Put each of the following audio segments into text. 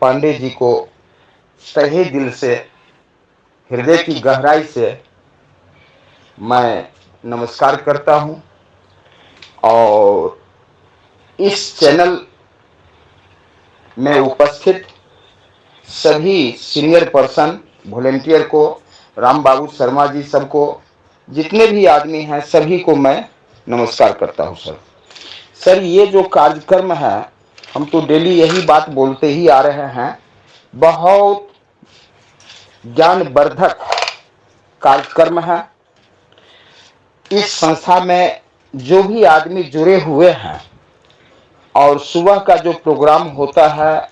पांडे जी को तहे दिल से, हृदय की गहराई से मैं नमस्कार करता हूं। और इस चैनल में उपस्थित सभी सीनियर पर्सन, वॉलेंटियर को, राम बाबू शर्मा जी सबको, जितने भी आदमी हैं सभी को मैं नमस्कार करता हूं। सर ये जो कार्यक्रम है, हम तो डेली यही बात बोलते ही आ रहे हैं, बहुत ज्ञानवर्धक कार्यक्रम है। इस संस्था में जो भी आदमी जुड़े हुए हैं और सुबह का जो प्रोग्राम होता है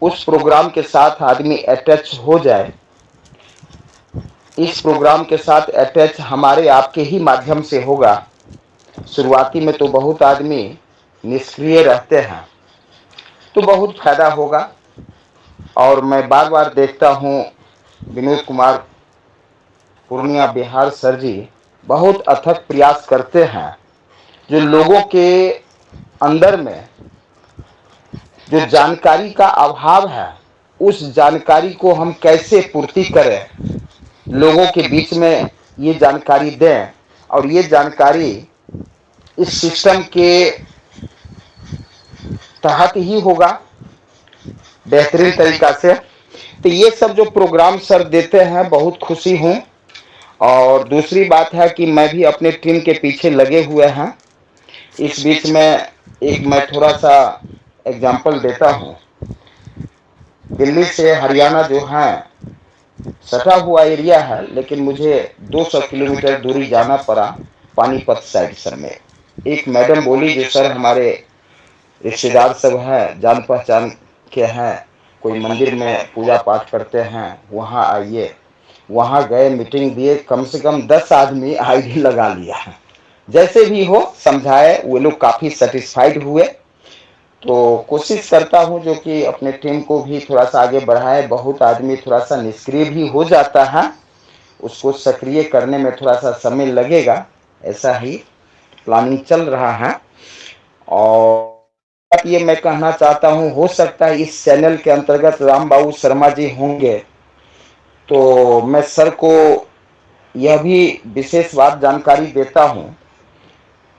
उस प्रोग्राम के साथ आदमी अटैच हो जाए, इस प्रोग्राम के साथ अटैच हमारे आपके ही माध्यम से होगा। शुरुआती में तो बहुत आदमी निष्क्रिय रहते हैं, तो बहुत फायदा होगा। और मैं बार बार देखता हूँ विनोद कुमार पूर्णिया बिहार सर जी बहुत अथक प्रयास करते हैं, जो लोगों के अंदर में जो जानकारी का अभाव है उस जानकारी को हम कैसे पूर्ति करें, लोगों के बीच में ये जानकारी दें और ये जानकारी इस सिस्टम के तहत ही होगा बेहतरीन तरीका से। तो ये सब जो प्रोग्राम सर देते हैं बहुत खुशी हूँ। और दूसरी बात है कि मैं भी अपने टीम के पीछे लगे हुए हैं। इस बीच में मैं थोड़ा सा एग्जाम्पल देता हूँ। दिल्ली से हरियाणा जो है सटा हुआ एरिया है, लेकिन मुझे 200 किलोमीटर दूरी जाना पड़ा पानीपत साइड सर में। एक मैडम बोली जो सर हमारे रिश्तेदार सब हैं, जान पहचान के हैं, कोई मंदिर में पूजा पाठ करते हैं, वहाँ आइए। वहाँ गए, मीटिंग दिए, कम से कम 10 आदमी आईडी लगा लिया। जैसे भी हो समझाए, वो लोग काफ़ी सेटिस्फाइड हुए। तो कोशिश करता हूँ जो कि अपने टीम को भी थोड़ा सा आगे बढ़ाए। बहुत आदमी थोड़ा सा निष्क्रिय भी हो जाता है, उसको सक्रिय करने में थोड़ा सा समय लगेगा, ऐसा ही प्लानिंग चल रहा है। और ये मैं कहना चाहता हूँ, हो सकता है इस चैनल के अंतर्गत राम बाबू शर्मा जी होंगे, तो मैं सर को यह भी विशेष बात जानकारी देता हूँ,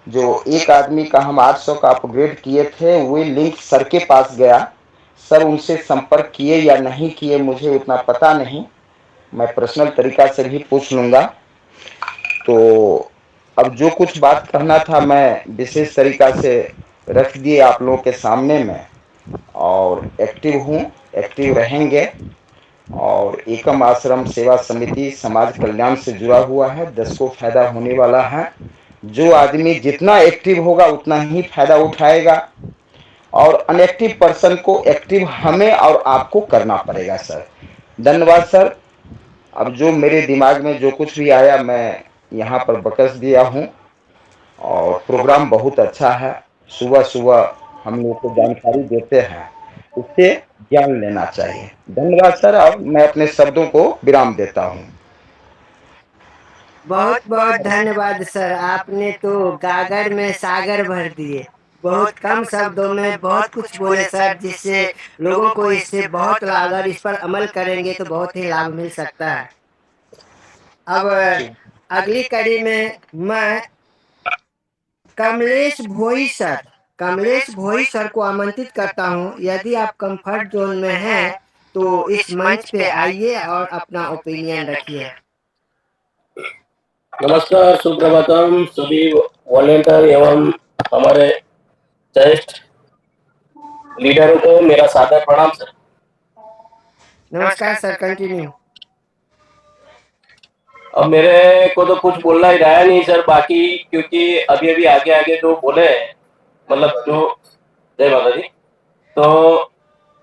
जो एक आदमी का हम 800 का अपग्रेड किए थे, वो लिंक सर के पास गया। सर उनसे संपर्क किए या नहीं किए मुझे उतना पता नहीं, मैं पर्सनल तरीका से भी पूछ लूँगा। तो अब जो कुछ बात कहना था मैं विशेष तरीका से रख दिए आप लोगों के सामने में। और एक्टिव हूँ, एक्टिव रहेंगे। और एकम आश्रम सेवा समिति समाज कल्याण से जुड़ा हुआ है, 10 को फायदा होने वाला है। जो आदमी जितना एक्टिव होगा उतना ही फायदा उठाएगा, और अनएक्टिव पर्सन को एक्टिव हमें और आपको करना पड़ेगा। सर धन्यवाद सर। अब जो मेरे दिमाग में जो कुछ भी आया मैं यहाँ पर बकस दिया हूँ। और प्रोग्राम बहुत अच्छा है, सुबह सुबह हम लोग को जानकारी देते हैं, उससे ज्ञान लेना चाहिए। धन्यवाद सर। अब मैं अपने शब्दों को विराम देता हूँ। बहुत बहुत धन्यवाद सर, आपने तो गागर में सागर भर दिए। बहुत कम शब्दों में बहुत कुछ बोले सर, जिससे लोगों को इससे बहुत लाभ, अगर इस पर अमल करेंगे तो बहुत ही लाभ मिल सकता है। अब अगली कड़ी में मैं कमलेश भोई सर को आमंत्रित करता हूं। यदि आप कंफर्ट जोन में हैं तो इस मंच पे आइए और अपना ओपिनियन रखिए। नमस्कार, सुप्रभातम सभी वॉलेंटियर एवं हमारे चेस्ट लीडरों को मेरा सादर प्रणाम सर। नमस्कार सर, कंटिन्यू। अब मेरे को तो कुछ बोलना ही रहा नहीं सर बाकी, क्योंकि अभी अभी आगे आगे जो बोले मतलब जो जय माता दी, तो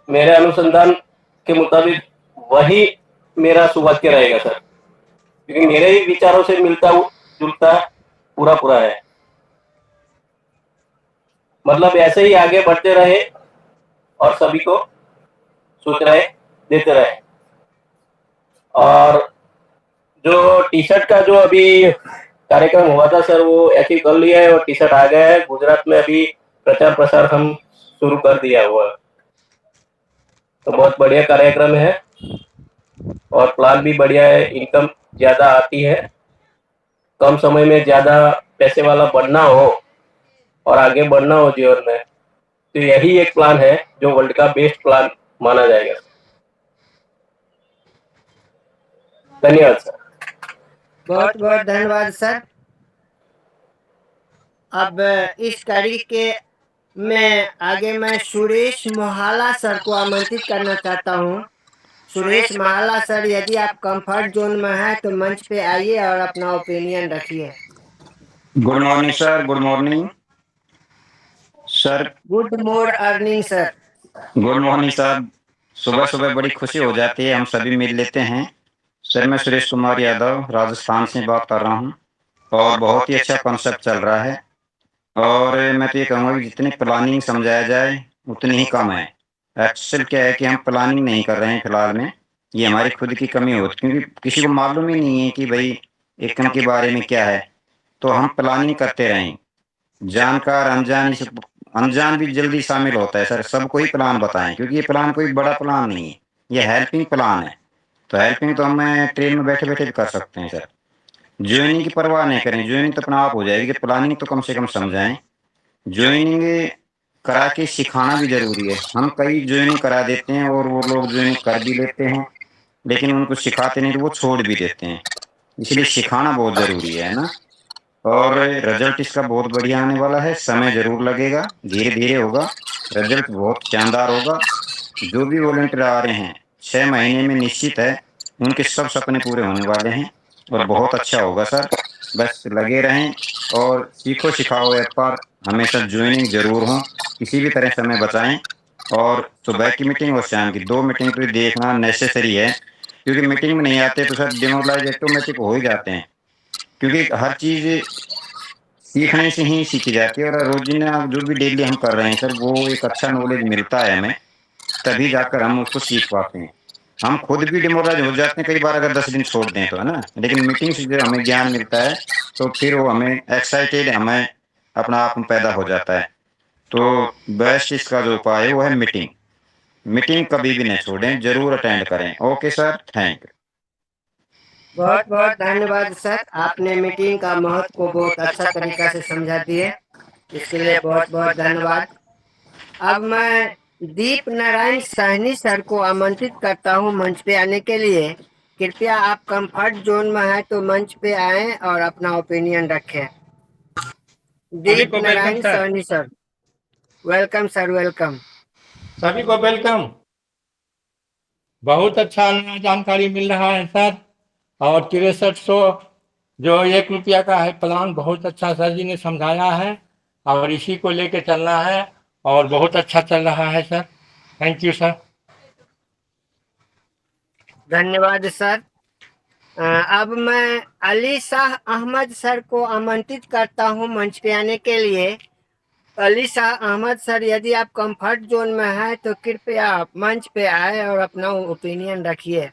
मेरे अनुसंधान के मुताबिक वही मेरा सुवाक्य रहेगा सर, क्योंकि मेरे ही विचारों से मिलता जुलता पूरा पूरा है। मतलब ऐसे ही आगे बढ़ते रहे और सभी को सूचनाएं देते रहे। और जो टी शर्ट का जो अभी कार्यक्रम हुआ था सर, वो अचीव कर लिया है और टी शर्ट आ गया है। गुजरात में अभी प्रचार प्रसार हम शुरू कर दिया हुआ है। तो बहुत बढ़िया कार्यक्रम है और प्लान भी बढ़िया है, इनकम ज़्यादा आती है, कम समय में ज़्यादा पैसे वाला बनना हो और आगे बढ़ना हो जीवन में, तो यही एक प्लान है जो वर्ल्ड का बेस्ट प्लान माना जाएगा। धन्यवाद सर। बहुत बहुत धन्यवाद सर। अब इस कड़ी के में आगे मैं सुरेश मोहाला सर को आमंत्रित करना चाहता हूँ। सुरेश मोहाला सर, यदि आप कंफर्ट जोन में हैं तो मंच पे आइए और अपना ओपिनियन रखिए। Good morning sir. Good morning sir. Good more earning sir. Good morning sir. सुबह सुबह बड़ी खुशी हो जाती है, हम सभी मिल लेते हैं। सर मैं सुरेश कुमार यादव राजस्थान से बात कर रहा हूँ और बहुत ही अच्छा कॉन्सेप्ट चल रहा है। और मैं तो ये कहूँगा कि जितनी प्लानिंग समझाया जाए उतनी ही कम है। एक्चुअल क्या है कि हम प्लानिंग नहीं कर रहे हैं फिलहाल में, ये हमारी खुद की कमी होती, क्योंकि किसी को मालूम ही नहीं है कि भाई इनकम के बारे में क्या है, तो हम प्लानिंग करते रहें। जानकार अनजान भी जल्दी शामिल होता है सर, सबको ही प्लान बताएं, क्योंकि ये प्लान कोई बड़ा प्लान नहीं है, ये हेल्पिंग प्लान है। तो हेल्पिंग तो हम ट्रेन में बैठे बैठे भी कर सकते हैं सर। ज्वाइनिंग की परवाह नहीं करें, ज्वाइनिंग तो अपना आप हो जाएगी, प्लानिंग तो कम से कम समझाएं। ज्वाइनिंग करा के सिखाना भी जरूरी है। हम कई ज्वाइनिंग करा देते हैं और वो लोग ज्वाइनिंग कर भी लेते हैं, लेकिन उनको सिखाते नहीं तो वो छोड़ भी देते हैं, इसलिए सिखाना बहुत जरूरी है ना। और रिजल्ट इसका बहुत बढ़िया आने वाला है, समय जरूर लगेगा, धीरे धीरे होगा, रिजल्ट बहुत शानदार होगा। जो भी वॉलंटियर आ रहे हैं 6 महीने में निश्चित है उनके सब सपने पूरे होने वाले हैं और बहुत अच्छा होगा सर। बस लगे रहें और सीखो सिखाओ ऐप पर हमेशा ज्वाइनिंग जरूर हो, किसी भी तरह समय बचाएं। और सुबह की मीटिंग और शाम की 2 मीटिंग तो देखना नेसेसरी है, क्योंकि मीटिंग में नहीं आते तो सर डिमोरलाइज ऑटोमेटिक हो ही जाते हैं, क्योंकि हर चीज़ सीखने से ही सीखी जाती है। और रोजीना जो भी डेली हम कर रहे हैं सर, वो एक अच्छा नॉलेज मिलता है हमें, तभी जाकर हम उसको सीख पाते हैं। हम खुद भी डिमोरलाइज हो जाते हैं कई बार अगर 10 दिन छोड़ दें तो, है ना। लेकिन मीटिंग से जो हमें ज्ञान मिलता है तो फिर वो हमें एक्साइटेड, हमें अपना आप पैदा हो जाता है। तो बेस्ट इसका जो उपाय है वो है मीटिंग। मीटिंग कभी भी नहीं छोड़ें, जरूर अटेंड करें। Okay sir, thank you. बहुत बहुत धन्यवाद सर, आपने मीटिंग का महत्व को बहुत अच्छा तरीका से समझा दिए, इसके लिए बहुत बहुत धन्यवाद। अब मैं दीप नारायण साहनी सर को आमंत्रित करता हूं मंच पे आने के लिए। कृपया आप कंफर्ट जोन में हैं तो मंच पे आएं और अपना ओपिनियन रखें। सभी दीप को Narayan welcome sir. Sahni sir, welcome sir, welcome. सभी को वेलकम। बहुत अच्छा नया जानकारी मिल रहा है सर। और 6300 जो 1 रुपया का है प्लान, बहुत अच्छा सर जी ने समझाया है और इसी को लेके चलना है और बहुत अच्छा चल रहा है सर। Thank you sir. धन्यवाद सर। अब मैं अली शाह अहमद सर को आमंत्रित करता हूं मंच पे आने के लिए। अली शाह अहमद सर, यदि आप कंफर्ट जोन में हैं तो कृपया आप मंच पे आए और अपना ओपिनियन रखिए।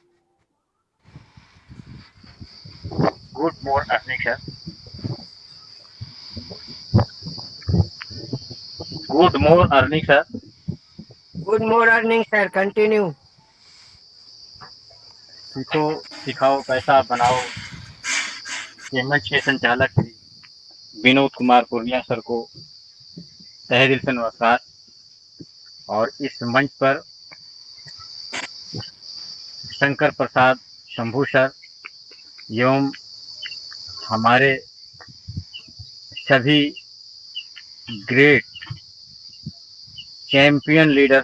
Good morning, sir. Good morning, sir. Good morning sir, continue. सीखो सिखाओ पैसा बनाओ, ये मंच के संचालक श्री विनोद कुमार पूर्णिया सर को तहे दिल से नमस्कार। और इस मंच पर शंकर प्रसाद शंभू सर एवं हमारे सभी ग्रेट चैंपियन लीडर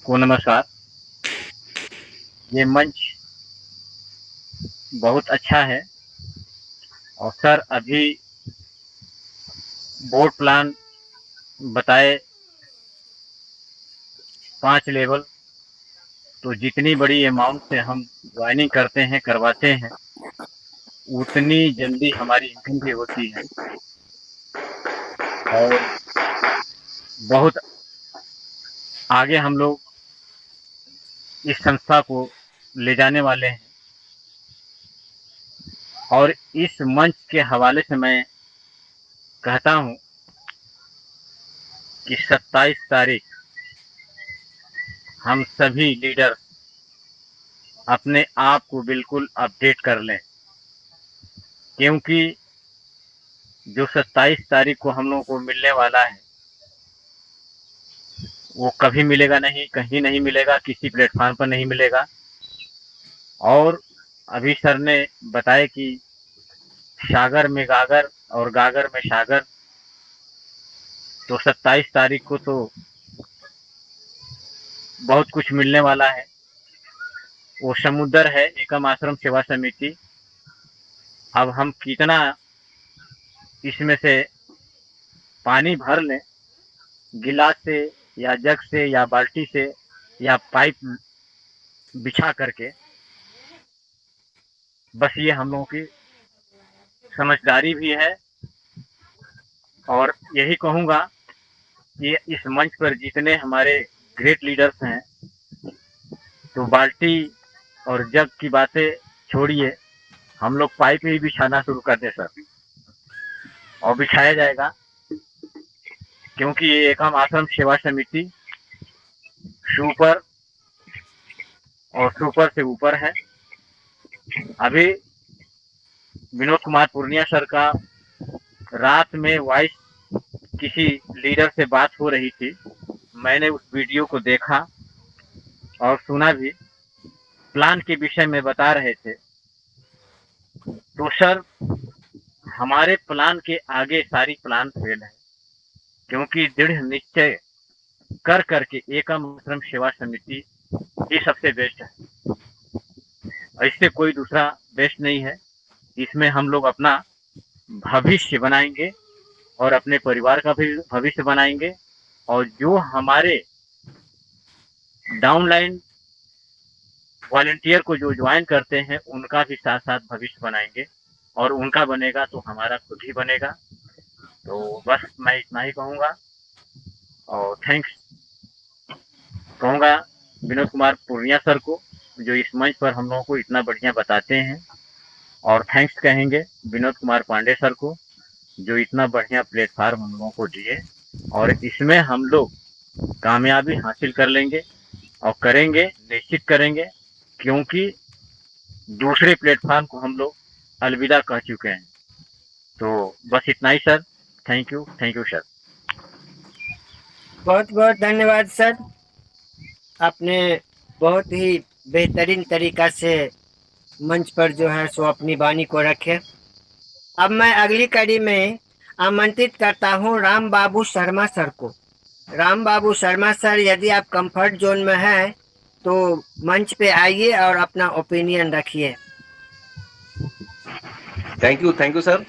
को नमस्कार। ये मंच बहुत अच्छा है और सर अभी बोर्ड प्लान बताए 5 लेवल, तो जितनी बड़ी अमाउंट से हम ज्वाइनिंग करते हैं करवाते हैं उतनी जल्दी हमारी इनकम भी होती है और बहुत आगे हम लोग इस संस्था को ले जाने वाले हैं। और इस मंच के हवाले से मैं कहता हूं कि 27 तारीख हम सभी लीडर अपने आप को बिल्कुल अपडेट कर लें, क्योंकि जो 27 तारीख को हम लोगों को मिलने वाला है वो कभी मिलेगा नहीं, कहीं नहीं मिलेगा, किसी प्लेटफॉर्म पर नहीं मिलेगा। और अभी सर ने बताया कि सागर में गागर और गागर में सागर, तो 27 तारीख को तो बहुत कुछ मिलने वाला है। वो समुद्र है एकम आश्रम सेवा समिति। अब हम कितना इसमें से पानी भर लें, गिलास से या जग से या बाल्टी से या पाइप बिछा करके, बस ये हम लोगों की समझदारी भी है। और यही कहूँगा कि इस मंच पर जितने हमारे ग्रेट लीडर्स हैं, तो बाल्टी और जग की बातें छोड़िए, हम लोग पाइप ही बिछाना शुरू कर दें सर, और बिछाया जाएगा, क्योंकि ये एकम आश्रम सेवा समिति सुपर और सुपर से ऊपर है। अभी विनोद कुमार पूर्णिया सर का रात में वॉइस किसी लीडर से बात हो रही थी, मैंने उस वीडियो को देखा और सुना भी। प्लान के विषय में बता रहे थे, तो सर हमारे प्लान के आगे सारी प्लान फेल है, क्योंकि दृढ़ निश्चय कर करके एकम आश्रम सेवा समिति ही सबसे बेस्ट है, इससे कोई दूसरा बेस्ट नहीं है। इसमें हम लोग अपना भविष्य बनाएंगे और अपने परिवार का भी भविष्य बनाएंगे, और जो हमारे डाउनलाइन वॉलंटियर को जो ज्वाइन करते हैं उनका भी साथ साथ भविष्य बनाएंगे, और उनका बनेगा तो हमारा खुद ही बनेगा। तो बस मैं इतना ही कहूँगा, और थैंक्स कहूँगा विनोद कुमार पूर्णिया सर को, जो इस मंच पर हम लोगों को इतना बढ़िया बताते हैं। और थैंक्स कहेंगे विनोद कुमार पांडे सर को, जो इतना बढ़िया प्लेटफार्म हम लोगों को दिए, और इसमें हम लोग कामयाबी हासिल कर लेंगे और करेंगे, निश्चित करेंगे, क्योंकि दूसरे प्लेटफार्म को हम लोग अलविदा कह चुके हैं। तो बस इतना ही सर, थैंक यू सर। बहुत बहुत धन्यवाद सर, आपने बहुत ही बेहतरीन तरीका से मंच पर जो है सो अपनी वाणी को रखे। अब मैं अगली कड़ी में आमंत्रित करता हूँ राम बाबू शर्मा सर को। राम बाबू शर्मा सर, यदि आप कंफर्ट जोन में हैं तो मंच पे आइए और अपना ओपिनियन रखिए। थैंक यू सर,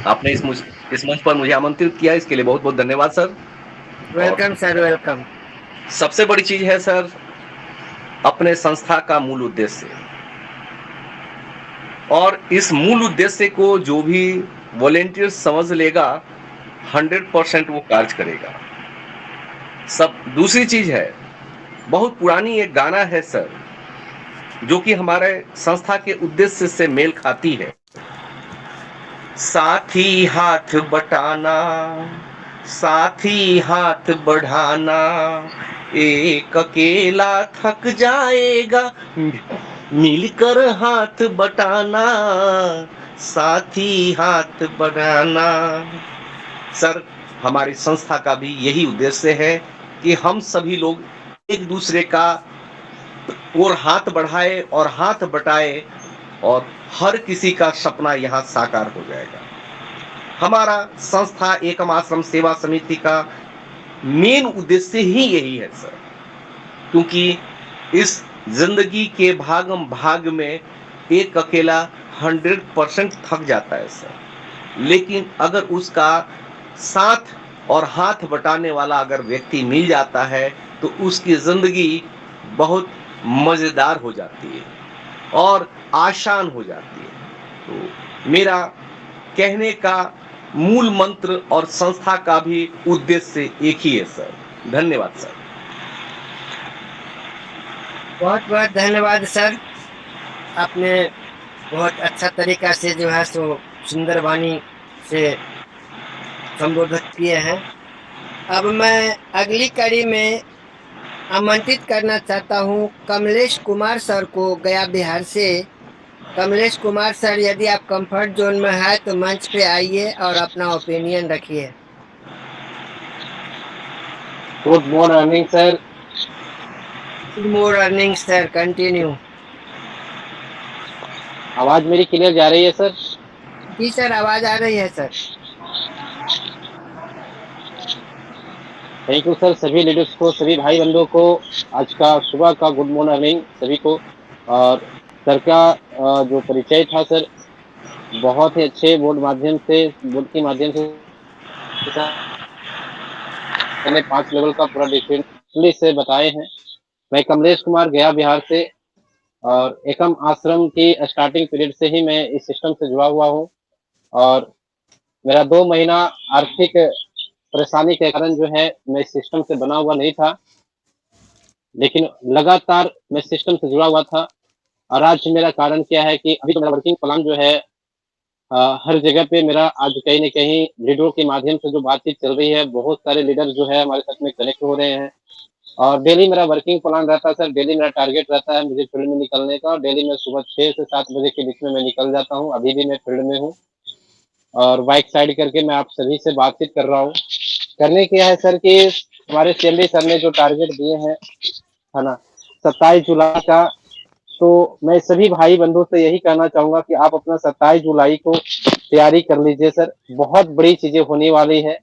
आपने इस मंच पर मुझे आमंत्रित किया, इसके लिए बहुत बहुत धन्यवाद सर। Welcome sir, welcome. सबसे बड़ी चीज है सर, अपने संस्था का मूल उद्देश्य, और इस मूल उद्देश्य को जो भी वॉलेंटियर समझ लेगा 100% वो कार्य करेगा। सब दूसरी चीज है, बहुत पुरानी एक गाना है सर, जो कि हमारे संस्था के उद्देश्य से मेल खाती है। साथी हाथ बटाना, साथी हाथ बढ़ाना, एक अकेला थक जाएगा, मिलकर हाथ बटाना, साथी हाथ बढ़ाना। सर हमारी संस्था का भी यही उद्देश्य है कि हम सभी लोग एक दूसरे का और हाथ बढ़ाए और हाथ बटाए, और हर किसी का सपना यहाँ साकार हो जाएगा। हमारा संस्था एकम आश्रम सेवा समिति का मेन उद्देश्य ही यही है सर, क्योंकि इस जिंदगी के भागम भाग में एक अकेला 100% थक जाता है सर, लेकिन अगर उसका साथ और हाथ बटाने वाला अगर व्यक्ति मिल जाता है तो उसकी जिंदगी बहुत मजेदार हो जाती है और आसान हो जाती है। तो मेरा कहने का मूल मंत्र और संस्था का भी उद्देश्य एक ही है सर। धन्यवाद सर। बहुत बहुत धन्यवाद सर, आपने बहुत अच्छा तरीका से जो है सो सुंदर वाणी से संबोधित किए हैं। अब मैं अगली कड़ी में आमंत्रित करना चाहता हूँ कमलेश कुमार सर को, गया बिहार से। कमलेश कुमार सर, यदि आप कंफर्ट जोन में है तो मंच पे आइए और अपना ओपिनियन रखिए। Good morning sir. Good morning sir, continue. आवाज मेरी क्लियर जा रही है सर? जी सर, आवाज आ रही है सर। Thank you sir. सभी लीडर्स को, सभी भाई बंधुओं को आज का सुबह का गुड मॉर्निंग सभी को। और सर का जो परिचय था सर, बहुत ही अच्छे बोर्ड के माध्यम से मैंने 5 लेवल का पूरा डिटेल से बताए हैं। मैं कमलेश कुमार, गया बिहार से, और एकम आश्रम की स्टार्टिंग पीरियड से ही मैं इस सिस्टम से जुड़ा हुआ हूँ। और मेरा 2 महीना आर्थिक परेशानी के कारण जो है मैं इस सिस्टम से बना हुआ नहीं था, लेकिन लगातार मैं सिस्टम से जुड़ा हुआ था। और आज मेरा कारण क्या है कि अभी तो मेरा वर्किंग प्लान जो है हर जगह पे मेरा आज कहीं न कहीं लीडरों के माध्यम से जो बातचीत चल रही है, बहुत सारे लीडर जो है हमारे साथ में कनेक्ट हो रहे हैं। और डेली मेरा वर्किंग प्लान रहता है सर, डेली मेरा टारगेट रहता है मुझे फील्ड में निकलने का। और डेली मैं सुबह 6 से 7 बजे के बीच में मैं निकल जाता हूँ। अभी भी मैं फील्ड में हूँ और बाइक साइड करके मैं आप सभी से बातचीत कर रहा हूँ। करने क्या है सर कि हमारे सीएमडी सर ने जो टारगेट दिए हैं, है ना, 27 जुलाई का, तो मैं सभी भाई बंधुओं से यही कहना चाहूंगा कि आप अपना 27 जुलाई को तैयारी कर लीजिए सर। बहुत बड़ी चीजें होने वाली है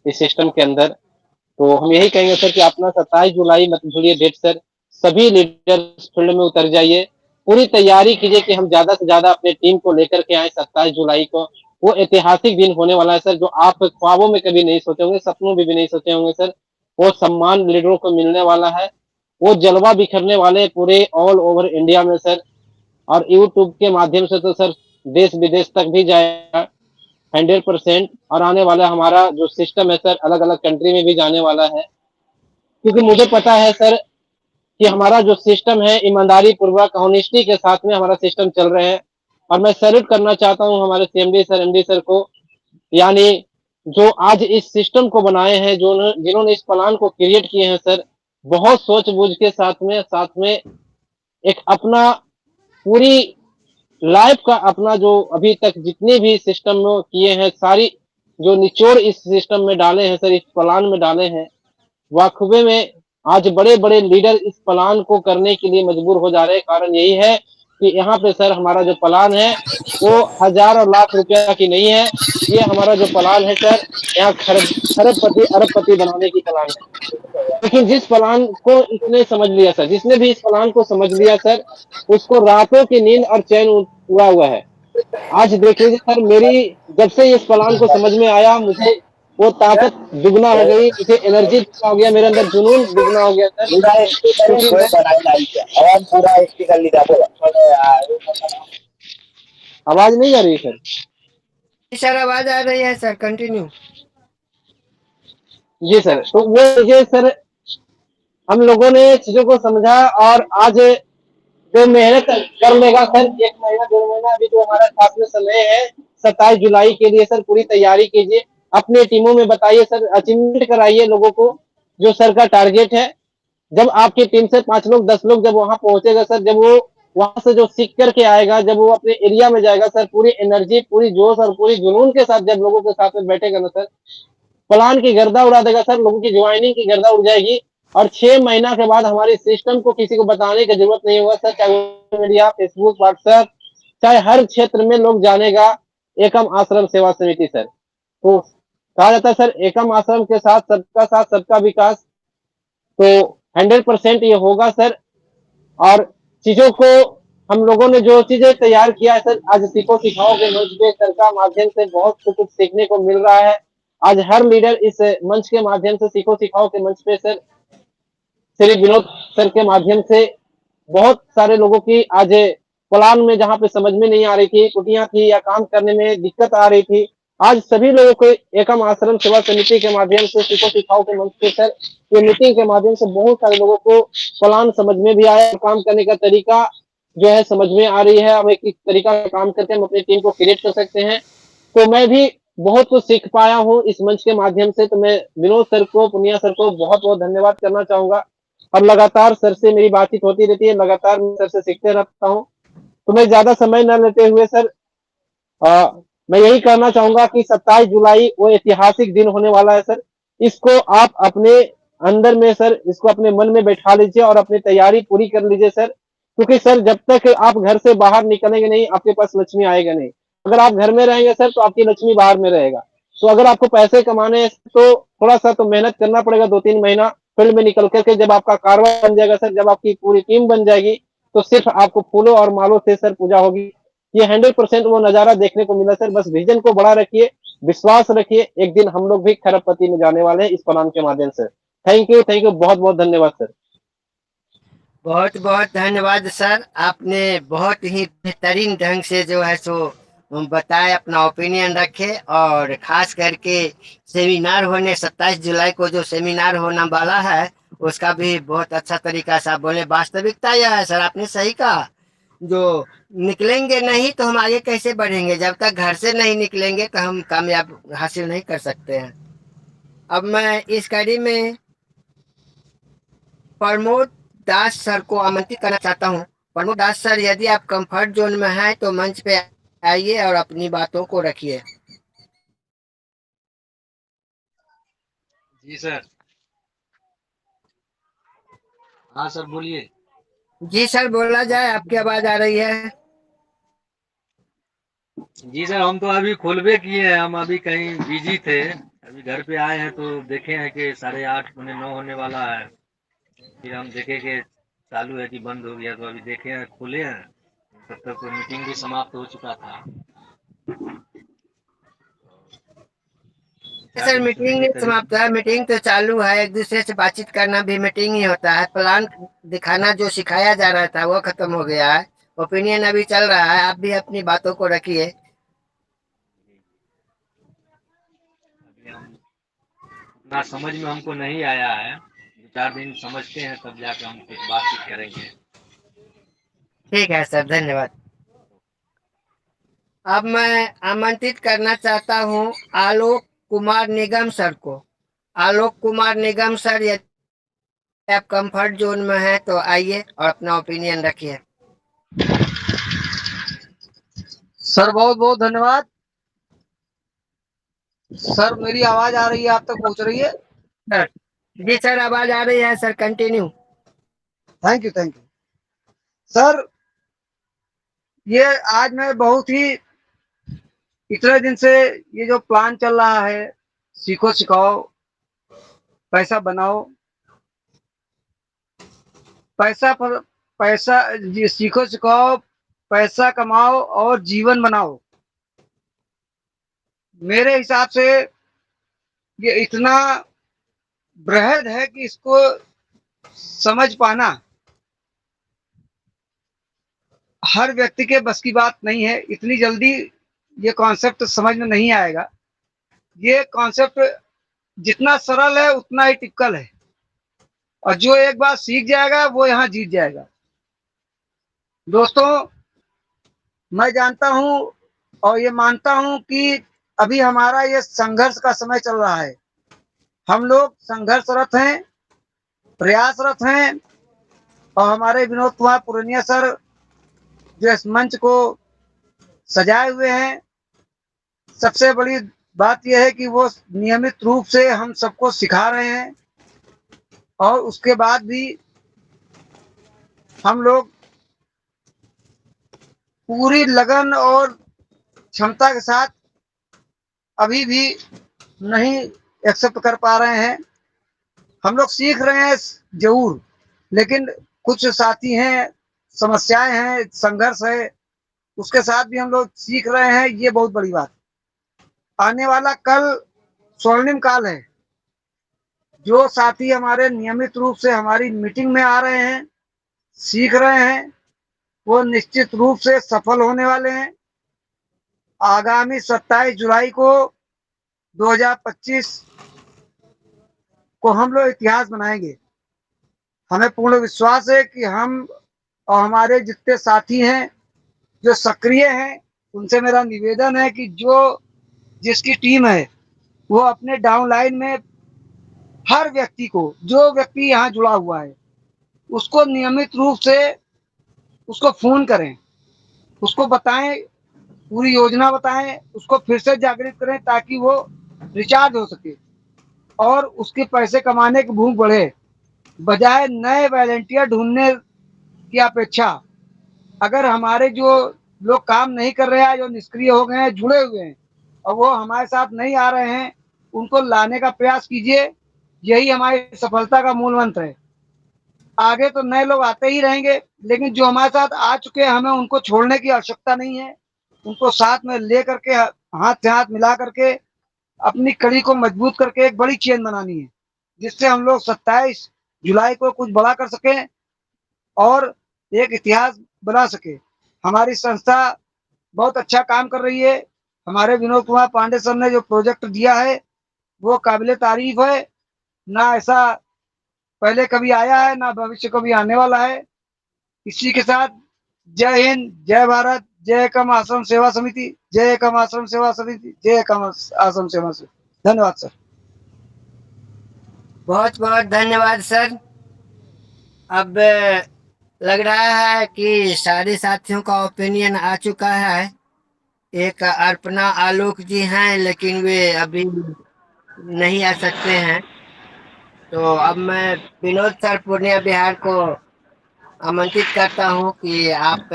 इस सिस्टम के अंदर। तो हम यही कहेंगे सर कि अपना 27 जुलाई मत भूलिए डेट सर। सभी लीडर्स फील्ड में उतर जाइए, पूरी तैयारी कीजिए कि हम ज्यादा से ज्यादा अपने टीम को लेकर के आए 27 जुलाई को। वो ऐतिहासिक दिन होने वाला है सर, जो आप ख्वाबों में कभी नहीं सोचे होंगे, सपनों में भी नहीं सोचे होंगे सर। वो सम्मान लीडरों को मिलने वाला है, वो जलवा बिखरने वाले पूरे ऑल ओवर इंडिया में सर। और यूट्यूब के माध्यम से तो सर देश विदेश तक भी जाएगा 100%। और आने वाला हमारा जो सिस्टम है सर, अलग अलग कंट्री में भी जाने वाला है, क्योंकि मुझे पता है सर कि हमारा जो सिस्टम है ईमानदारी पूर्वक ऑनेस्टी के साथ में हमारा सिस्टम चल रहे हैं। और मैं सैल्यूट करना चाहता हूं हमारे सीएमडी सर, एमडी सर को, यानी जो आज इस सिस्टम को बनाए हैं, जो जिन्होंने इस प्लान को क्रिएट किए हैं सर, बहुत सोच बूझ के साथ में एक अपना पूरी लाइफ का अपना जो अभी तक जितने भी सिस्टम में किए हैं, सारी जो निचोड़ इस सिस्टम में डाले हैं सर, इस प्लान में डाले हैं। वाकवे में आज बड़े बड़े लीडर इस प्लान को करने के लिए मजबूर हो जा रहे हैं। कारण यही है कि यहाँ पे सर हमारा जो प्लान है वो हजार और लाख रुपया की नहीं है। ये हमारा जो प्लान है सर, यहाँ खरबपति अरबपति बनाने की प्लान है। लेकिन जिस प्लान को इसने समझ लिया सर, जिसने भी इस प्लान को समझ लिया सर, उसको रातों की नींद और चैन उड़ा हुआ है। आज देख लीजिए सर, मेरी जब से इस प्लान को समझ में आया, मुझे वो ताकत दुगना हो गई, मुझे एनर्जी दुगना हो गया, मेरे अंदर जुनून दुगना हो गया सर। क्योंकि मैं आवाज नहीं आ रही सर? जी सर, आवाज आ रही है सर, कंटिन्यू। जी सर, तो वो ये सर हम लोगों ने चीजों को समझा। और आज जो मेहनत कर लेगा सर, 1 महीना 2 महीना अभी जो हमारा साथ में समय है, 27 जुलाई के लिए सर पूरी तैयारी कीजिए। अपने टीमों में बताइए सर, अचीवमेंट कराइए लोगों को जो सर का टारगेट है। जब आपकी टीम से 5 लोग 10 लोग जब वहां पहुंचेगा सर, जब वो वहां से जो सीख करके आएगा, जब वो अपने एरिया में जाएगा सर, पूरी एनर्जी, पूरी जोश और पूरी जुनून के साथ जब लोगों के साथ में बैठेगा ना सर, प्लान की गर्दा उड़ा देगा सर। लोगों की ज्वाइनिंग की गर्दा उड़ जाएगी। और 6 महीना के बाद हमारे सिस्टम को किसी को बताने की जरूरत नहीं होगा सर, चाहे मीडिया, फेसबुक, व्हाट्सएप, चाहे हर क्षेत्र में लोग जानेगा एकम आश्रम सेवा समिति सर। तो कहा जाता है सर, एकम आश्रम के साथ सबका विकास। तो 100% ये होगा सर। और चीजों को हम लोगों ने जो चीजें तैयार किया है सर, आज सीखो सिखाओ के मंच पे सर का माध्यम से बहुत कुछ सीखने को मिल रहा है। आज हर लीडर इस मंच के माध्यम से, सीखो सिखाओ के मंच पे सर, श्री विनोद सर के माध्यम से बहुत सारे लोगों की आज प्लान में जहां पे समझ में नहीं आ रही थी, कुटियां थी या काम करने में दिक्कत आ रही थी, आज सभी लोगों को एकम आश्रम सेवा समिति के माध्यम से, सीखो सिखाओ के मंच पे सर, ये मीटिंग के माध्यम से बहुत सारे लोगों को प्लान समझ में भी आया। काम करने का तरीका जो है समझ में आ रही है, हम एक तरीका काम करके हम अपनी टीम को क्रिएट कर सकते हैं। तो मैं भी बहुत कुछ सीख पाया हूँ इस मंच के माध्यम से। तो मैं विनोद सर को, पुनिया सर को बहुत बहुत धन्यवाद करना चाहूंगा। और लगातार सर से मेरी बातचीत होती रहती है, लगातार मैं सर से सीखते रहता हूँ। तो मैं ज़्यादा समय न लेते हुए सर मैं यही कहना चाहूँगा कि 27 जुलाई वो ऐतिहासिक दिन होने वाला है सर। इसको आप अपने अंदर में सर, इसको अपने मन में बैठा लीजिए और अपनी तैयारी पूरी कर लीजिए सर। क्योंकि सर जब तक आप घर से बाहर निकलेंगे नहीं, आपके पास लक्ष्मी आएगा नहीं। अगर आप घर में रहेंगे सर, तो आपकी लक्ष्मी बाहर में रहेगा। तो अगर आपको पैसे कमाने हैं तो थोड़ा-सा तो मेहनत करना पड़ेगा 2-3 महीना फील्ड में निकल कर के। जब आपका कारवां बन जाएगा सर, जब आपकी पूरी टीम बन जाएगी, तो सिर्फ आपको फूलों और मालों से सर पूजा होगी। ये 100% वो नज़ारा देखने को मिला सर। बस विज़न को बड़ा रखिए, विश्वास रखिए, एक दिन हम लोग भी खरबपति में जाने वाले हैं इस प्लान के माध्यम से। थैंक यू, बहुत-बहुत धन्यवाद सर। बहुत बहुत धन्यवाद सर, आपने बहुत ही बेहतरीन ढंग से जो है सो बताए, अपना ओपिनियन रखे। और खास करके सेमिनार होने 27 जुलाई को जो सेमिनार होने वाला है, उसका भी बहुत अच्छा तरीका से आप बोले। वास्तविकता यह है सर, आपने सही कहा, जो निकलेंगे नहीं तो हम आगे कैसे बढ़ेंगे? जब तक घर से नहीं निकलेंगे तो हम कामयाब हासिल नहीं कर सकते हैं। अब मैं इस कड़ी में प्रमोद दास सर को आमंत्रित करना चाहता हूँ। प्रमोद दास सर, यदि आप कंफर्ट जोन में हैं तो मंच पे आइए और अपनी बातों को रखिए। जी सर। हाँ सर, बोलिए। जी सर, बोला जाए, आपकी आवाज आ रही है। जी सर, हम तो अभी खोलबे किए हैं, हम अभी कहीं बिजी थे, अभी घर पे आए हैं तो देखे हैं कि 8:30 पौने 9 होने वाला है। फिर हम देखे कि चालू है कि बंद हो गया, तो अभी देखे हैं, खोले हैं। तब तक तो मीटिंग भी समाप्त हो चुका था। चार सर दिन से मीटिंग देखिए नहीं करीब। समाप्त है, मीटिंग तो चालू है। एक दूसरे से बातचीत करना भी मीटिंग ही होता है। प्लान दिखाना जो सिखाया जा रहा था वो खत्म हो गया है, ओपिनियन अभी चल रहा है। आप भी अपनी बातों को रखिए। अभी हम उतना समझ में हमको नहीं आया है, 2-4 दिन समझते हैं तब जाकर हम कुछ बातचीत करेंगे। ठीक है सर, धन्यवाद। अब मैं आमंत्रित करना चाहता हूँ आलोक कुमार निगम सर को। आलोक कुमार निगम सर, यदि आप कंफर्ट जोन में हैं तो आइए और अपना ओपिनियन रखिए। सर बहुत बहुत धन्यवाद। सर मेरी आवाज आ रही है, आप तक पहुंच रही है? सर जी सर, आवाज आ रही है sir, continue. Thank you, thank you sir. ये आज मैं बहुत ही इतने दिन से ये जो प्लान चल रहा है, सीखो सिखाओ पैसा बनाओ, पैसा पर पैसा, जी सीखो सिखाओ पैसा कमाओ और जीवन बनाओ। मेरे हिसाब से ये इतना बृहद है कि इसको समझ पाना हर व्यक्ति के बस की बात नहीं है। इतनी जल्दी ये कॉन्सेप्ट समझ में नहीं आएगा। ये कॉन्सेप्ट जितना सरल है उतना ही टिपिकल है, और जो एक बार सीख जाएगा वो यहाँ जीत जाएगा। दोस्तों, मैं जानता हूँ और ये मानता हूँ कि अभी हमारा ये संघर्ष का समय चल रहा है। हम लोग संघर्षरत हैं, प्रयासरत हैं, और हमारे विनोद कुमार पुरनिया सर जो इस मंच को सजाए हुए हैं, सबसे बड़ी बात यह है कि वो नियमित रूप से हम सबको सिखा रहे हैं, और उसके बाद भी हम लोग पूरी लगन और क्षमता के साथ अभी भी नहीं एक्सेप्ट कर पा रहे हैं। हम लोग सीख रहे हैं जरूर, लेकिन कुछ साथी हैं, समस्याएं हैं, संघर्ष है, उसके साथ भी हम लोग सीख रहे हैं। ये बहुत बड़ी बात। आने वाला कल स्वर्णिम काल है। जो साथी हमारे नियमित रूप से हमारी मीटिंग में आ रहे हैं, सीख रहे हैं, वो निश्चित रूप से सफल होने वाले हैं। आगामी 27 जुलाई को 2025 को हम लोग इतिहास बनाएंगे। हमें पूर्ण विश्वास है कि हम और हमारे जितने साथी हैं जो सक्रिय हैं, उनसे मेरा निवेदन है कि जो जिसकी टीम है वो अपने डाउनलाइन में हर व्यक्ति को, जो व्यक्ति यहाँ जुड़ा हुआ है, उसको नियमित रूप से उसको फ़ोन करें, उसको बताएँ, पूरी योजना बताएँ, उसको फिर से जागृत करें ताकि वो रिचार्ज हो सके और उसके पैसे कमाने की भूख बढ़े। बजाय नए वॉलंटियर ढूँढने की अपेक्षा अगर हमारे जो लोग काम नहीं कर रहे हैं, जो निष्क्रिय हो गए हैं, जुड़े हुए हैं और वो हमारे साथ नहीं आ रहे हैं, उनको लाने का प्रयास कीजिए। यही हमारी सफलता का मूल मंत्र है। आगे तो नए लोग आते ही रहेंगे, लेकिन जो हमारे साथ आ चुके हैं, हमें उनको छोड़ने की आवश्यकता नहीं है। उनको साथ में ले करके हाथ से हाथ मिला करके अपनी कड़ी को मजबूत करके एक बड़ी चेन बनानी है, जिससे हम लोग 27 जुलाई को कुछ बड़ा कर सकें और एक इतिहास बना सके। हमारी संस्था बहुत अच्छा काम कर रही है। हमारे विनोद कुमार पांडे सर ने जो प्रोजेक्ट दिया है वो काबिले तारीफ है। ना ऐसा पहले कभी आया है, ना भविष्य कभी आने वाला है। इसी के साथ जय हिंद, जय भारत, जय एकम आश्रम सेवा समिति, जय एकम आश्रम सेवा समिति, जय एकम आश्रम सेवा समिति। धन्यवाद सर। बहुत बहुत धन्यवाद सर। अब लग रहा है कि सारे साथियों का ओपिनियन आ चुका है। एक अर्पणा आलोक जी हैं, लेकिन वे अभी नहीं आ सकते हैं। तो अब मैं विनोद सर पूर्णिया बिहार को आमंत्रित करता हूं कि आप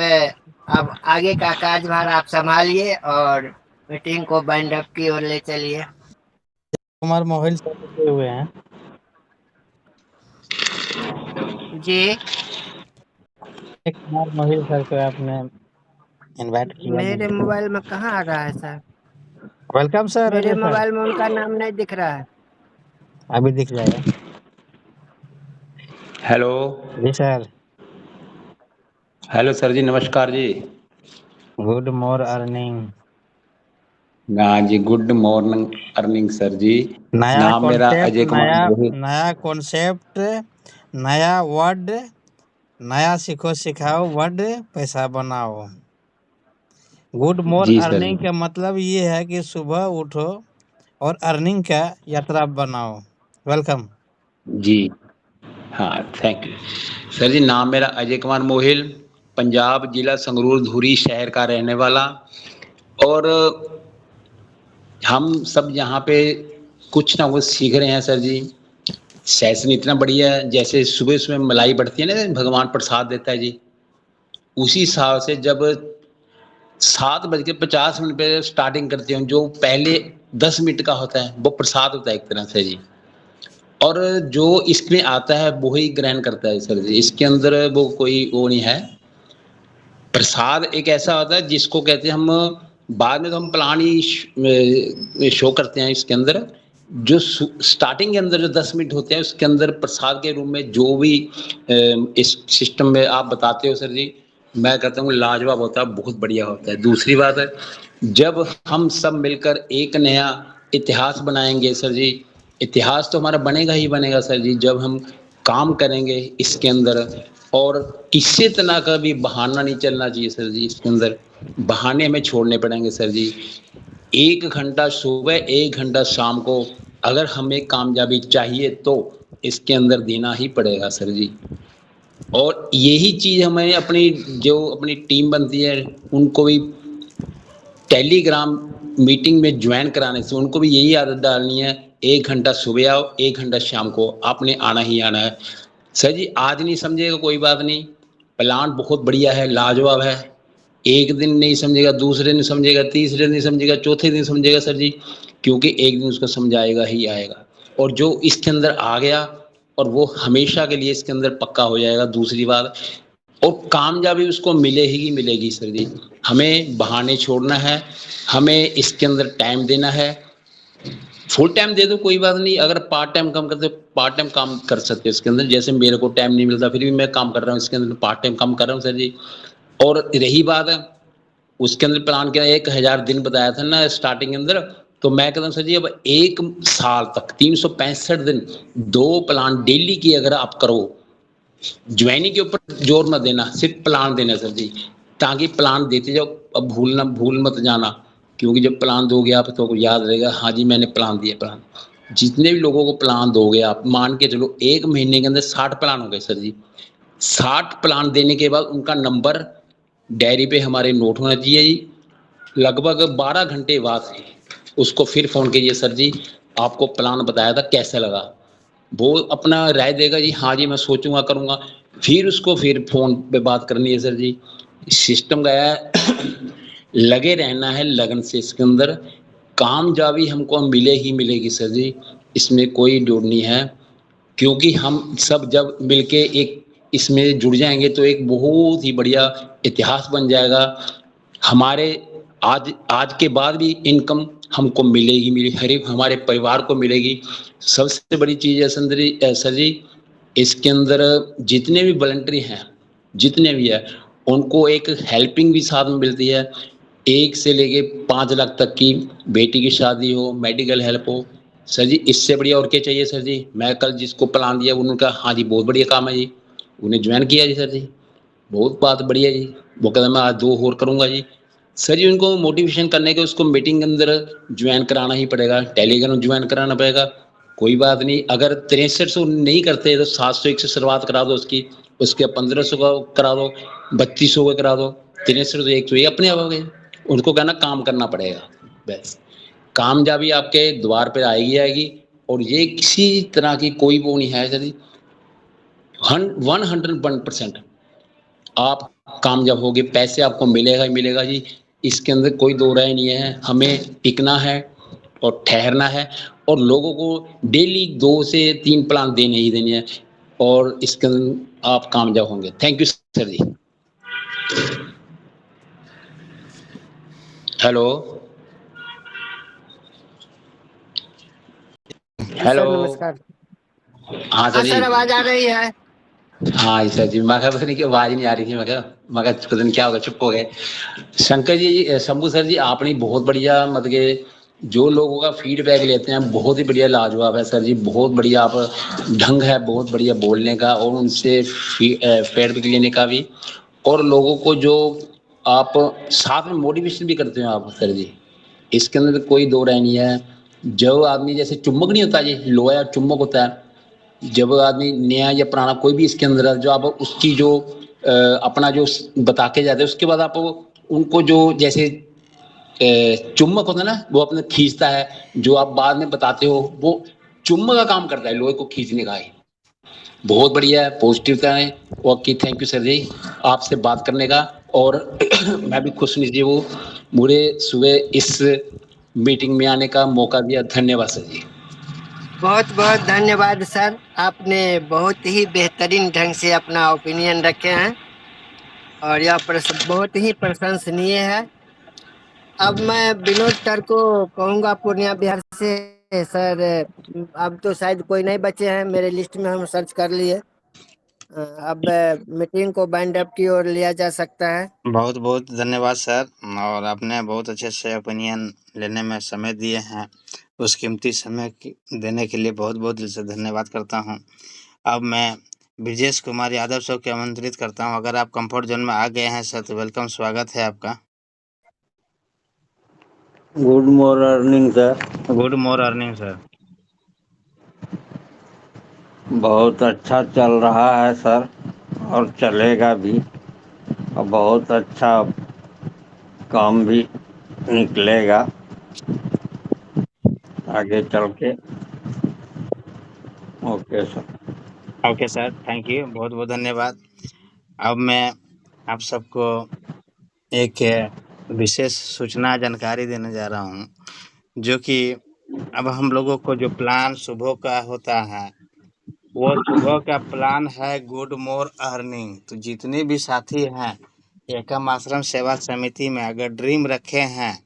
अब आगे का कार्यभार आप संभालिए और मीटिंग को बाइंड अप की ओर ले चलिए। कुमार मोहिल सर रुके हुए हैं। जी, कुमार मोहिल सर को आपने इनवाइट किया मेरे नहीं। मोबाइल में कहाँ आ रहा है सर? Welcome sir. मेरे अजय सर मोबाइल में उनका नाम नहीं दिख रहा है। अभी दिख जाएगा। हेलो। जी सर। हेलो सर जी, नमस्कार जी। Good morning. हाँ जी, गुड मॉर्निंग अर्निंग सर जी। नया नाम मेरा कॉन्सेप्ट, अजय कुमार गोहिल। नया कॉन्सेप्ट, नया वर्ड, नया सीखो सिखाओ वर्ड, पैसा बनाओ। गुड मोर जी सर अर्निंग जी। का मतलब ये है कि सुबह उठो और अर्निंग का यात्रा बनाओ। वेलकम। जी हाँ, थैंक यू सर जी। नाम मेरा अजय कुमार मोहिल, पंजाब जिला संगरूर धुरी शहर का रहने वाला। और हम सब यहाँ पे कुछ ना कुछ सीख रहे हैं सर जी। सेशन इतना बढ़िया है, जैसे सुबह सुबह मलाई बढ़ती है ना, भगवान प्रसाद देता है जी। उसी हिसाब से जब 7:50 पे स्टार्टिंग करते हैं, जो पहले 10 मिनट का होता है वो प्रसाद होता है एक तरह से जी। और जो इसमें आता है वो ही ग्रहण करता है सर जी। इसके अंदर वो कोई वो नहीं है। प्रसाद एक ऐसा होता है जिसको कहते हैं हम, बाद में तो हम प्लान ही शो करते हैं इसके अंदर। जो स्टार्टिंग के अंदर जो 10 मिनट होते हैं उसके अंदर प्रसाद के रूप में जो भी इस सिस्टम में आप बताते हो सर जी, मैं कहता हूँ लाजवाब होता है, बहुत बढ़िया होता है। दूसरी बात है, जब हम सब मिलकर एक नया इतिहास बनाएंगे सर जी, इतिहास तो हमारा बनेगा ही बनेगा सर जी जब हम काम करेंगे इसके अंदर। और किसी तरह का भी बहाना नहीं चलना चाहिए सर जी। इसके अंदर बहाने हमें छोड़ने पड़ेंगे सर जी। 1 घंटा सुबह, 1 घंटा शाम को अगर हमें कामयाबी चाहिए तो इसके अंदर देना ही पड़ेगा सर जी। और यही चीज़ हमें अपनी टीम बनती है उनको भी टेलीग्राम मीटिंग में ज्वाइन कराने से उनको भी यही आदत डालनी है। 1 घंटा सुबह आओ, 1 घंटा शाम को, आपने आना ही आना है सर जी। आज नहीं समझेगा कोई बात नहीं, प्लान बहुत बढ़िया है, लाजवाब है। एक दिन नहीं समझेगा, दूसरे दिन समझेगा, तीसरे दिन समझेगा, चौथे दिन समझेगा सर जी, क्योंकि एक दिन उसको समझाएगा ही आएगा। और जो इसके अंदर आ गया और वो हमेशा के लिए इसके अंदर पक्का हो जाएगा। दूसरी बात, और कामयाबी उसको मिले ही मिलेगी सर जी। हमें बहाने छोड़ना है, हमें इसके अंदर टाइम देना है। फुल टाइम दे दो कोई बात नहीं, अगर पार्ट टाइम काम करते पार्ट टाइम काम कर सकते हैं इसके अंदर। जैसे मेरे को टाइम नहीं मिलता फिर भी मैं काम कर रहा हूँ इसके अंदर, पार्ट टाइम काम कर रहा हूँ सर जी। और रही बात है उसके अंदर प्लान किया 1000 दिन बताया था ना स्टार्टिंग के अंदर, तो मैं कहता हूँ सर जी अब 1 साल तक 365 दिन 2 प्लान डेली की अगर आप करो, ज्वाइनिंग के ऊपर जोर मत देना, सिर्फ प्लान देना सर जी, ताकि प्लान देते जाओ। अब भूल मत जाना, क्योंकि जब प्लान दोगे आप तो याद रहेगा हाँ जी मैंने प्लान दिया। प्लान जितने भी लोगों को प्लान दोगे आप, मान के चलो 1 महीने के अंदर 60 प्लान हो गए सर जी। 60 प्लान देने के बाद उनका नंबर डायरी पे हमारे नोट होना चाहिए जी। लगभग 12 घंटे बाद उसको फिर फ़ोन कीजिए, सर जी आपको प्लान बताया था कैसा लगा? वो अपना राय देगा जी, हाँ जी मैं सोचूंगा करूंगा, फिर उसको फिर फ़ोन पे बात करनी है सर जी। सिस्टम गया है लगे रहना है लगन से इसके अंदर, कामयाबी हमको मिले ही मिलेगी सर जी, इसमें कोई डर नहीं है। क्योंकि हम सब जब मिलके एक इसमें जुड़ जाएंगे तो एक बहुत ही बढ़िया इतिहास बन जाएगा। हमारे आज आज के बाद भी इनकम हमको मिलेगी, हर एक हमारे परिवार को मिलेगी। सबसे बड़ी चीज़ है सर जी, इसके अंदर जितने भी वॉलंटरी हैं, जितने भी है, उनको एक हेल्पिंग भी साथ में मिलती है। 1 से लेके 5 लाख तक की, बेटी की शादी हो, मेडिकल हेल्प हो, सर जी इससे बढ़िया और क्या चाहिए सर जी। मैं कल जिसको प्लान दिया उन्होंने कहा हाँ जी बहुत बढ़िया काम है जी, उन्हें ज्वाइन किया जी सर जी, बहुत बात बढ़िया जी। वो कहता मैं आज 2 और करूँगा जी। सर जी उनको मोटिवेशन करने के उसको मीटिंग के अंदर ज्वाइन कराना ही पड़ेगा, टेलीग्राम ज्वाइन कराना पड़ेगा। कोई बात नहीं, अगर 6300 नहीं करते तो 701 से शुरुआत करा दो उसकी, उसके 1500 का करा दो, 3200 का करा दो, 6300 तो एक तो ये अपने आप हो गए। उनको कहना काम करना पड़ेगा, बस कामयाबी आपके द्वार पे आएगी आएगी। और ये किसी तरह की कोई वो नहीं है सर जी, 101% आप कामयाब होगे, पैसे आपको मिलेगा ही मिलेगा जी, इसके अंदर कोई दो राय नहीं है। हमें टिकना है और ठहरना है और लोगों को डेली 2 से 3 प्लान देने ही देने हैं और इसके अंदर आप कामयाब होंगे। Thank you sir ji. Hello ji hello, sir, नमस्कार। हाँ सर हाँ जी। सर, आवाज आ रही है। हाँ सर जी, मैं पता नहीं कि आवाज नहीं आ रही थी, मैं पता नहीं क्या होगा, चुप हो गए। शंकर जी, शंभू सर जी, आपने बहुत बढ़िया मतलब कि जो लोगों का फीडबैक लेते हैं बहुत ही बढ़िया लाजवाब है सर जी, बहुत बढ़िया आप ढंग है, बहुत बढ़िया बोलने का और उनसे फीडबैक लेने का भी, और लोगों को जो आप साथ में मोटिवेशन भी करते हो आप सर जी, इसके अंदर कोई दो राय नहीं है। जो आदमी जैसे चुम्बक नहीं होता जी, लोहा या चुम्बक होता है, जब आदमी नया या पुराना कोई भी इसके अंदर है, जो आप उसकी जो अपना जो बता के जाते हैं उसके बाद आप उनको जो जैसे चुम्बक होता है ना, वो अपने खींचता है, जो आप बाद में बताते हो वो चुम्बक का काम करता है, लोहे को खींचने का ही। बहुत बढ़िया है, पॉजिटिवता है। ओके, थैंक यू सर जी आपसे बात करने का, और मैं भी खुश नसीब हूँ मुझे सुबह इस मीटिंग में आने का मौका दिया। धन्यवाद सर जी। बहुत बहुत धन्यवाद सर, आपने बहुत ही बेहतरीन ढंग से अपना ओपिनियन रखे हैं और यह बहुत ही प्रशंसनीय है। अब मैं विनोद सर को कहूँगा पूर्णिया बिहार से। सर, अब तो शायद कोई नहीं बचे हैं मेरे लिस्ट में, हम सर्च कर लिए। अब मीटिंग को बाइंड अप की ओर लिया जा सकता है। बहुत बहुत धन्यवाद सर, और आपने बहुत अच्छे से ओपिनियन लेने में समय दिए हैं, उस कीमती समय देने के लिए बहुत बहुत दिल से धन्यवाद करता हूं। अब मैं ब्रजेश कुमार यादव सर को आमंत्रित करता हूं। अगर आप कंफर्ट जोन में आ गए हैं सर तो वेलकम, स्वागत है आपका। Good morning sir. Good morning sir. बहुत अच्छा चल रहा है सर, और चलेगा भी, और बहुत अच्छा काम भी निकलेगा आगे चल के। Okay sir. Okay sir, thank you, बहुत बहुत धन्यवाद। अब मैं आप सबको एक विशेष सूचना जानकारी देने जा रहा हूँ, जो कि अब हम लोगों को जो प्लान सुबह का होता है, वो सुबह का प्लान है गुड मोर अर्निंग। तो जितने भी साथी हैं एकम आश्रम सेवा समिति में, अगर ड्रीम रखे हैं,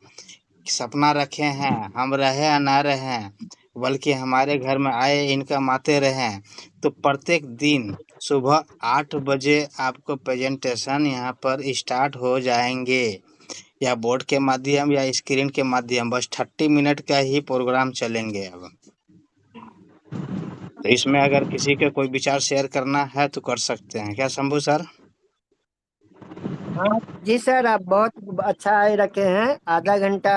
सपना रखे हैं, हम रहे या ना रहे, बल्कि हमारे घर में आए इनकम आते रहें, तो प्रत्येक दिन सुबह 8 बजे आपको प्रेजेंटेशन यहाँ पर स्टार्ट हो जाएंगे, या बोर्ड के माध्यम या स्क्रीन के माध्यम। बस 30 मिनट का ही प्रोग्राम चलेंगे। अब तो इसमें अगर किसी का कोई विचार शेयर करना है तो कर सकते हैं, क्या शंभू सर? हाँ जी सर, आप बहुत अच्छा ही रखे हैं। आधा घंटा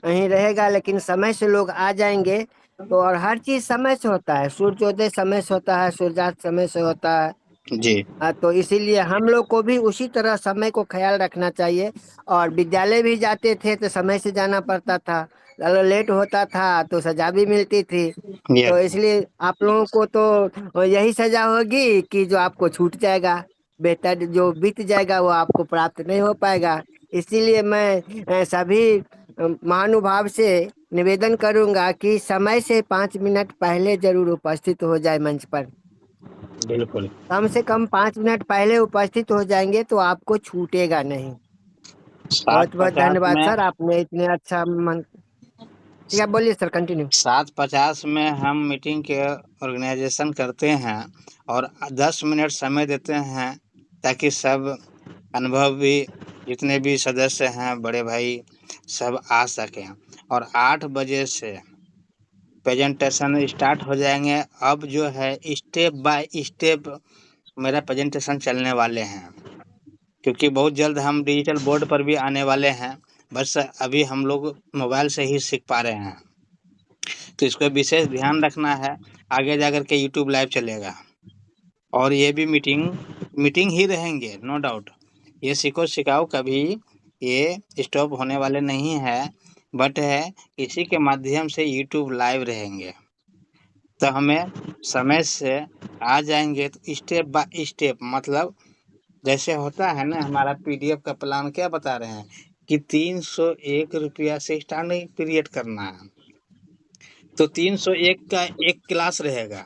यहीं रहेगा, लेकिन समय से लोग आ जाएंगे। तो और हर चीज समय से होता है, सूर्योदय समय से होता है, सूर्यास्त समय से होता है, जी तो इसीलिए हम लोग को भी उसी तरह समय को ख्याल रखना चाहिए। और विद्यालय भी जाते थे तो समय से जाना पड़ता था, अगर लेट होता था तो सजा भी मिलती थी। तो यस इसलिए आप लोगों को तो यही सजा होगी कि जो आपको छूट जाएगा, बेहतर जो बीत जाएगा वो आपको प्राप्त नहीं हो पाएगा। इसीलिए मैं सभी महानुभाव से निवेदन करूंगा कि समय से 5 मिनट पहले जरूर उपस्थित हो जाए मंच पर। बिल्कुल। कम से कम 5 मिनट पहले उपस्थित हो जाएंगे तो आपको छूटेगा नहीं। बहुत बहुत 7:50 धन्यवाद में सर, आपने इतने अच्छा मन। ठीक है, बोलिए सर, कंटिन्यू। 7:50 में हम मीटिंग के ऑर्गेनाइजेशन करते हैं और 10 मिनट समय देते हैं ताकि सब अनुभवी जितने भी सदस्य हैं, बड़े भाई सब आ सकें। और 8 बजे से प्रेजेंटेशन स्टार्ट हो जाएंगे। अब जो है स्टेप बाय स्टेप मेरा प्रेजेंटेशन चलने वाले हैं, क्योंकि बहुत जल्द हम डिजिटल बोर्ड पर भी आने वाले हैं। बस अभी हम लोग मोबाइल से ही सीख पा रहे हैं, तो इसको विशेष ध्यान रखना है। आगे जाकर के यूट्यूब लाइव चलेगा और ये भी मीटिंग ही रहेंगे, नो डाउट। ये सीखो सिखाओ कभी ये स्टॉप होने वाले नहीं है, बट है इसी के माध्यम से यूट्यूब लाइव रहेंगे। तो हमें समय से आ जाएंगे तो स्टेप बाय स्टेप, मतलब जैसे होता है ना, हमारा पीडीएफ का प्लान क्या बता रहे हैं कि 301 रुपया से स्टार्टिंग पीरियड करना है। तो 301 का एक क्लास रहेगा,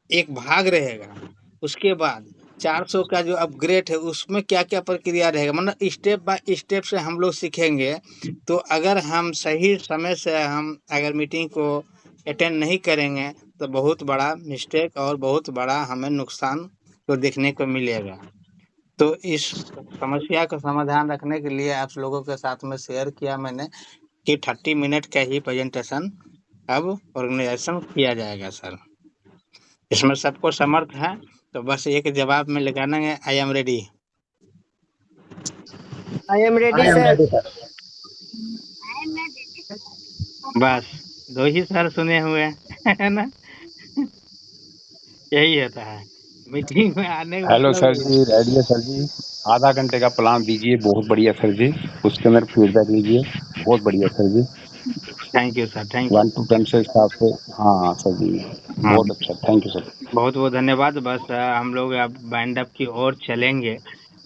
एक भाग रहेगा। उसके बाद 400 का जो अपग्रेड है उसमें क्या क्या प्रक्रिया रहेगा, मतलब स्टेप बाय स्टेप से हम लोग सीखेंगे। तो अगर हम सही समय से हम अगर मीटिंग को अटेंड नहीं करेंगे तो बहुत बड़ा मिस्टेक और बहुत बड़ा हमें नुकसान तो देखने को मिलेगा। तो इस समस्या का समाधान रखने के लिए आप लोगों के साथ में शेयर किया मैंने कि 30 मिनट का ही प्रेजेंटेशन अब ऑर्गेनाइजेशन किया जाएगा सर। इसमें सबको समर्थ है, तो बस एक जवाब में लगाना है, I am ready. I am ready sir. बस 2 ही सर सुने हुए हैं, है ना। यही होता है मीटिंग में आने का हेलो मतलब सर यही। जी, रेडी है सर जी। आधा घंटे का प्लान दीजिए, बहुत बढ़िया सर जी। उसके अंदर फीडबैक लीजिए, बहुत बढ़िया sir ji. Thank you sir, thank you. 1 to 10 से हिसाब से। हाँ सर जी, हाँ, बहुत अच्छा, थैंक यू सर। बहुत बहुत धन्यवाद। बस हम लोग अब बाइंड अप की ओर चलेंगे।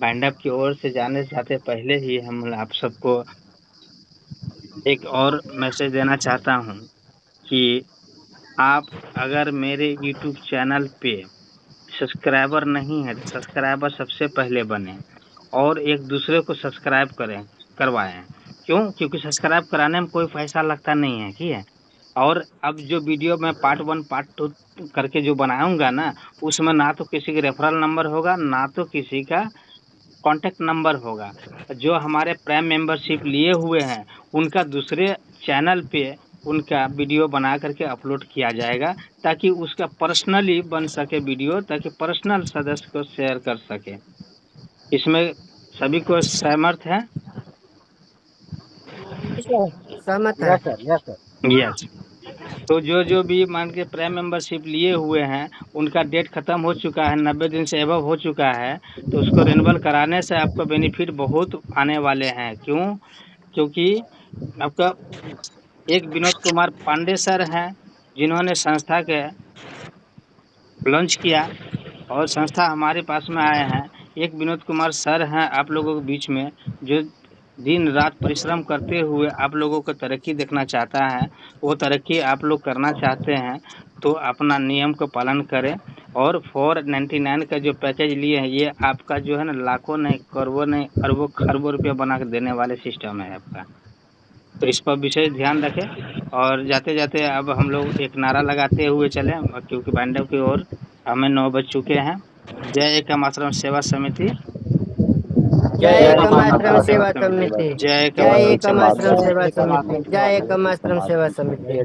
बाइंड अप की ओर से जाने से जाते पहले ही हम आप सबको एक और मैसेज देना चाहता हूँ कि आप अगर मेरे यूट्यूब चैनल पे सब्सक्राइबर नहीं है तो सब्सक्राइबर सबसे पहले बने और एक दूसरे को सब्सक्राइब करवाएं। क्यों? क्योंकि सब्सक्राइब कराने में कोई पैसा लगता नहीं है, ठीक है। और अब जो वीडियो मैं पार्ट 1 पार्ट 2 करके जो बनाऊंगा ना, उसमें ना तो किसी का रेफरल नंबर होगा, ना तो किसी का कॉन्टैक्ट नंबर होगा। जो हमारे प्राइम मेंबरशिप लिए हुए हैं उनका दूसरे चैनल पे उनका वीडियो बना करके अपलोड किया जाएगा, ताकि उसका पर्सनली बन सके वीडियो, ताकि पर्सनल सदस्य को शेयर कर सके। इसमें सभी को सहमत है? सहमत है। Yes sir, yes sir. Yes. तो जो जो भी मान के प्राइम मेंबरशिप लिए हुए हैं उनका डेट खत्म हो चुका है, 90 दिन से एबव हो चुका है, तो उसको रिन्यूअल कराने से आपको बेनिफिट बहुत आने वाले हैं। क्यों? क्योंकि आपका एक विनोद कुमार पांडे सर हैं जिन्होंने संस्था के लॉन्च किया और संस्था हमारे पास में आए हैं। एक विनोद कुमार सर हैं आप लोगों के बीच में, जो दिन रात परिश्रम करते हुए आप लोगों को तरक्की देखना चाहता है। वो तरक्की आप लोग करना चाहते हैं तो अपना नियम को पालन करें। और 499 का जो पैकेज लिए हैं ये आपका जो है ना, लाखों नहीं, करोड़ों नहीं, अरबों खरबों रुपया बना के देने वाले सिस्टम है आपका। तो इस पर विशेष ध्यान रखें। और जाते जाते अब हम लोग एक नारा लगाते हुए चलें, क्योंकि बाइंडअप की ओर हमें 9 बज चुके हैं। जय एकम आश्रम सेवा समिति, जय जय एकम एकम आश्रम आश्रम सेवा सेवा समिति, समिति। जय एकम जय आश्रम एकम सेवा आश्रम समिति। सेवा समिति। जय एकम आश्रम सेवा समिति। जय